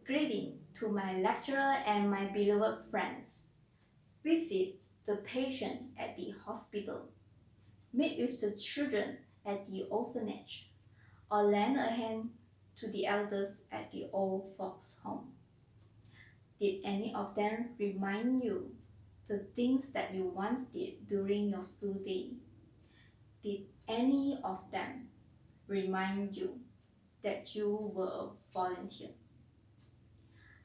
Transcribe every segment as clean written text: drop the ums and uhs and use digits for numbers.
Greeting to my lecturer and my beloved friends. Visit the patient at the hospital. Meet with the children at the orphanage. Or lend a hand to the elders at the old folks' home. Did any of them remind you the things that you once did during your school day? Did any of them remind you that you were a volunteer?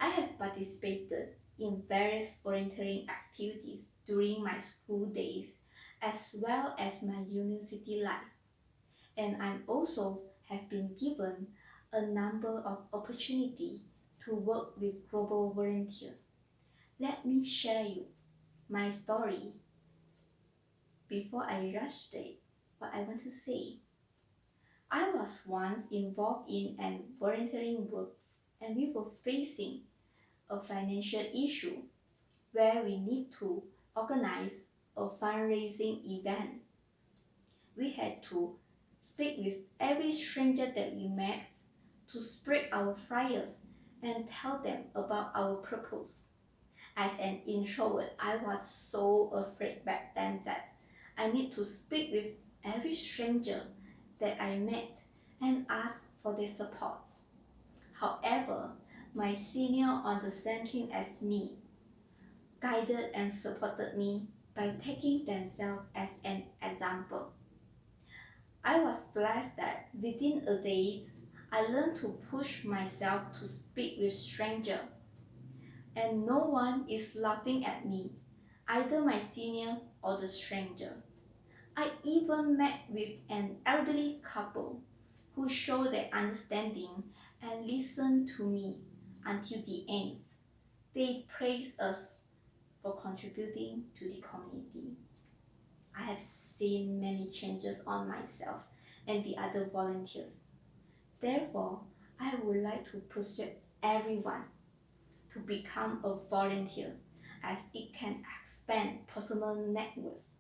I have participated in various volunteering activities during my school days as well as my university life, and I also have been given a number of opportunities to work with global volunteers. Let me share you my story before I rush straight what I want to say. I was once involved in an volunteering work, and we were facing a financial issue where we need to organize a fundraising event. We had to speak with every stranger that we met to spread our flyers and tell them about our purpose. As an introvert, I was so afraid back then that I need to speak with every stranger that I met and ask for their support. However, my senior on the same team as me guided and supported me by taking themselves as an example. I was blessed that within a day, I learned to push myself to speak with strangers, and no one is laughing at me, either my senior or the stranger. I even met with an elderly couple who showed their understanding and listened to me until the end. They praised us for contributing to the community. I have seen many changes on myself and the other volunteers. Therefore, I would like to persuade everyone to become a volunteer, as it can expand personal networks,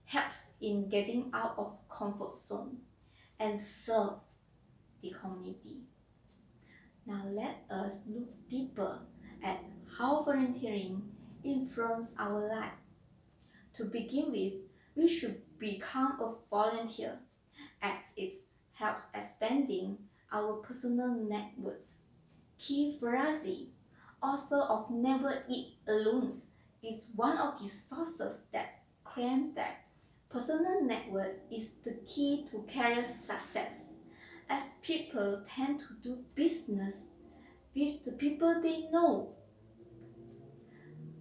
helps in getting out of comfort zone, and serve the community. Now let us look deeper at how volunteering influences our life. To begin with, we should become a volunteer, as it helps expanding our personal networks. Keith Ferrazzi, author of Never Eat Alone, is one of the sources that claims that personal network is the key to career success, as people tend to do business with the people they know.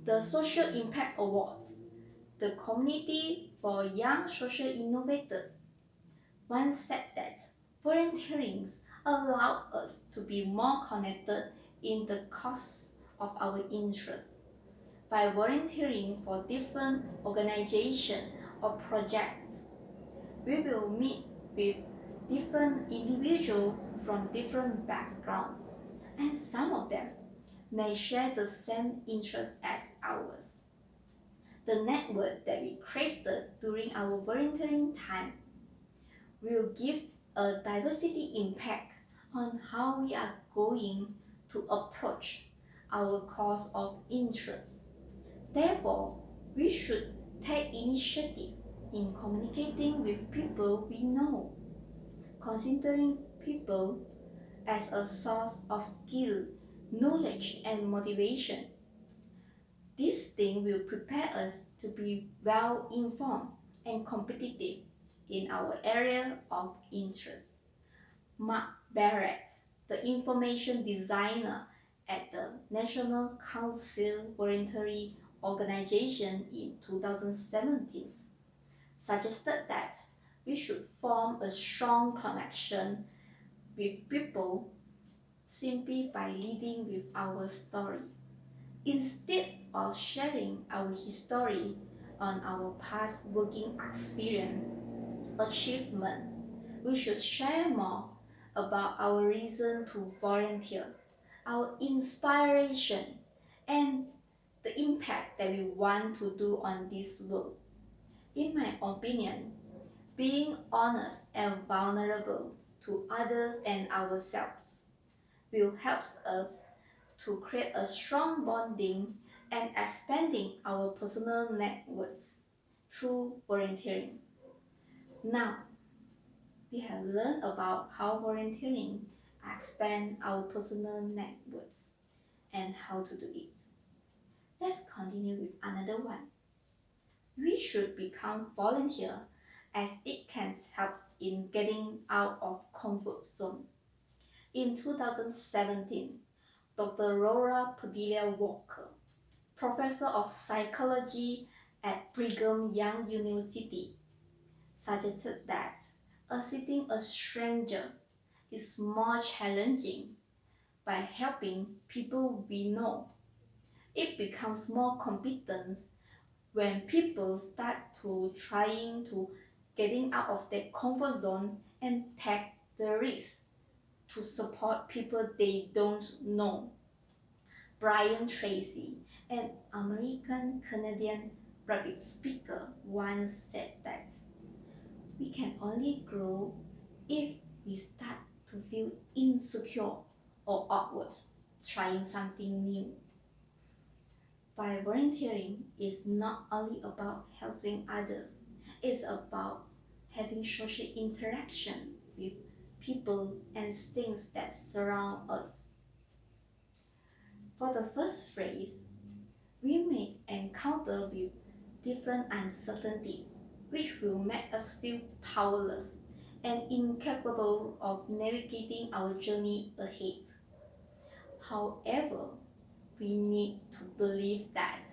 The Social Impact Awards, the Community for Young Social Innovators, once said that volunteering allows us to be more connected in the cause of our interests. By volunteering for different organizations or projects, we will meet with different individuals from different backgrounds, and some of them may share the same interests as ours. The networks that we created during our volunteering time will give a diversity impact on how we are going to approach our cause of interest. Therefore, we should take initiative in communicating with people we know, considering people as a source of skill, knowledge, and motivation. This thing will prepare us to be well informed and competitive in our area of interest. Mark Barrett, the information designer at the National Council Voluntary Organization in 2017, suggested that we should form a strong connection with people simply by leading with our story. Instead of sharing our history on our past working experience, achievement, we should share more about our reason to volunteer, our inspiration, and the impact that we want to do on this world. In my opinion, being honest and vulnerable to others and ourselves will help us to create a strong bonding and expanding our personal networks through volunteering. Now, we have learned about how volunteering expands our personal networks and how to do it. Let's continue with another one. We should become volunteer as it can help in getting out of comfort zone. In 2017, Dr. Laura Padilla Walker, professor of psychology at Brigham Young University, suggested that assisting a stranger is more challenging. By helping people we know, it becomes more competent when people start to trying to getting out of their comfort zone and take the risk to support people they don't know. Brian Tracy, an American Canadian public speaker, once said that we can only grow if we start to feel insecure or awkward trying something new. By volunteering is not only about helping others, it's about having social interaction with people and things that surround us. For the first phrase, we may encounter with different uncertainties which will make us feel powerless and incapable of navigating our journey ahead. However, we need to believe that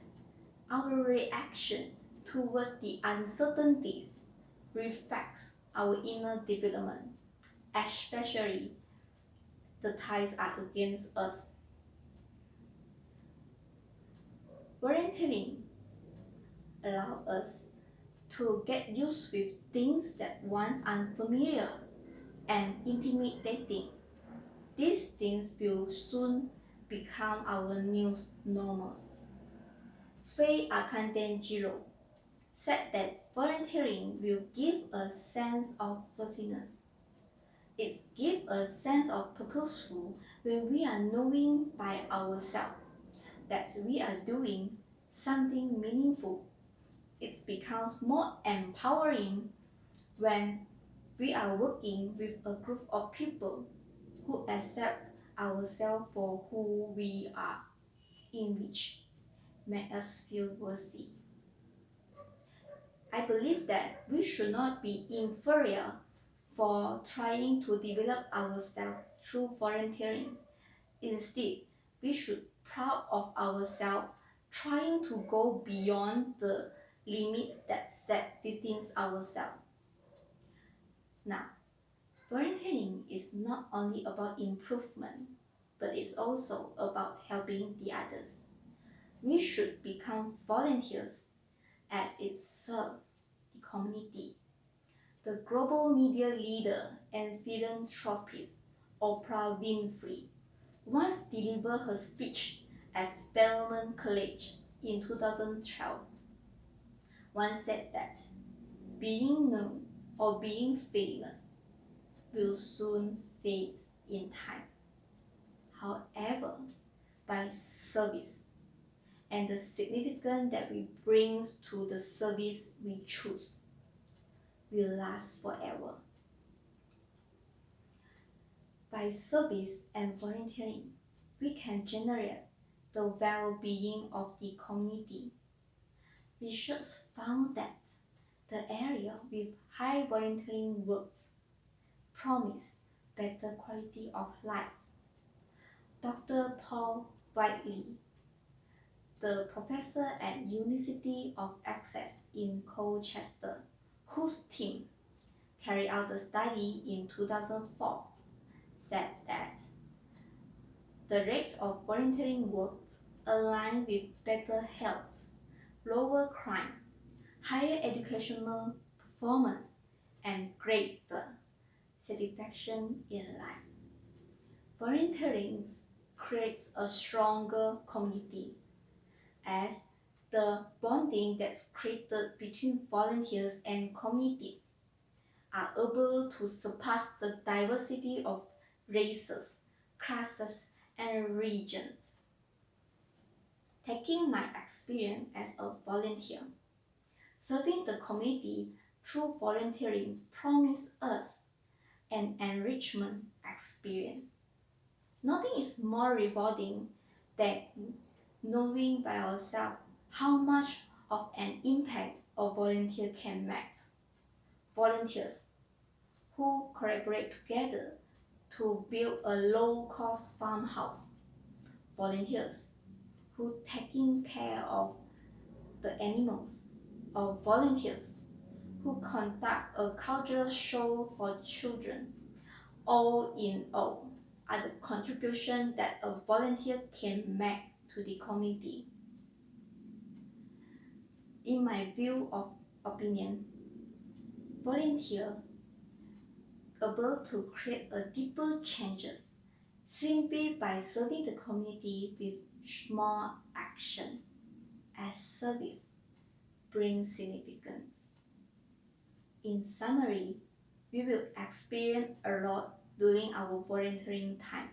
our reaction towards the uncertainties reflects our inner development, especially the tides are against us. Volunteering allows us to get used with things that once unfamiliar and intimidating. These things will soon become our new normals. Faye Akandengiro said that volunteering will give a sense of worthiness. It gives a sense of purposeful when we are knowing by ourselves that we are doing something meaningful. It becomes more empowering when we are working with a group of people who accept ourselves for who we are, in which make us feel worthy. I believe that we should not be inferior for trying to develop ourselves through volunteering. Instead, we should be proud of ourselves trying to go beyond the limits that set within ourselves. Now, volunteering is not only about improvement, but it's also about helping the others. We should become volunteers as it serves the community. The global media leader and philanthropist Oprah Winfrey once delivered her speech at Spelman College in 2012. Once said that being known or being famous will soon fade in time. However, by service and the significance that we bring to the service we choose will last forever. By service and volunteering, we can generate the well-being of the community. Research found that the area with high volunteering works promise better quality of life. Dr. Paul Whiteley, the professor at University of Essex in Colchester, whose team carried out the study in 2004, said that the rate of volunteering work aligned with better health, lower crime, higher educational performance, and greater satisfaction in life. Volunteering creates a stronger community as the bonding that's created between volunteers and communities are able to surpass the diversity of races, classes, and regions. Taking my experience as a volunteer, serving the community through volunteering promised us an enrichment experience. Nothing is more rewarding than knowing by ourselves how much of an impact a volunteer can make. Volunteers who collaborate together to build a low-cost farmhouse. Volunteers who taking care of the animals, or volunteers who conduct a cultural show for children. All in all, are the contribution that a volunteer can make to the community. In my view of opinion, volunteers able to create a deeper changes simply by serving the community with small action as service brings significance. In summary, we will experience a lot during our volunteering time.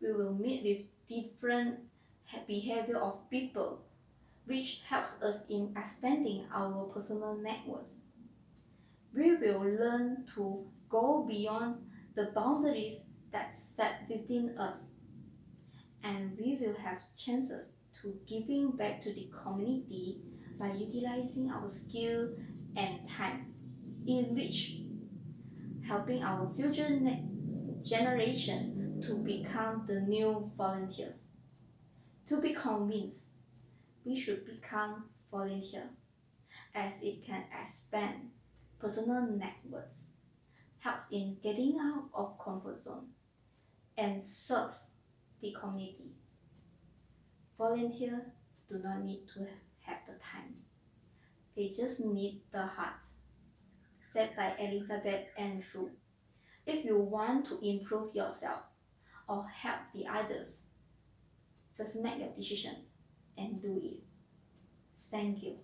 We will meet with different behavior of people, which helps us in expanding our personal networks. We will learn to go beyond the boundaries that set within us, and we will have chances to giving back to the community by utilizing our skill and time, in which helping our future generation to become the new volunteers. To be convinced, we should become volunteer, as it can expand personal networks, helps in getting out of comfort zone, and serve the community. Volunteers do not need to have the time. They just need the heart. Said by Elizabeth Andrew. If you want to improve yourself or help the others, just make your decision and do it. Thank you.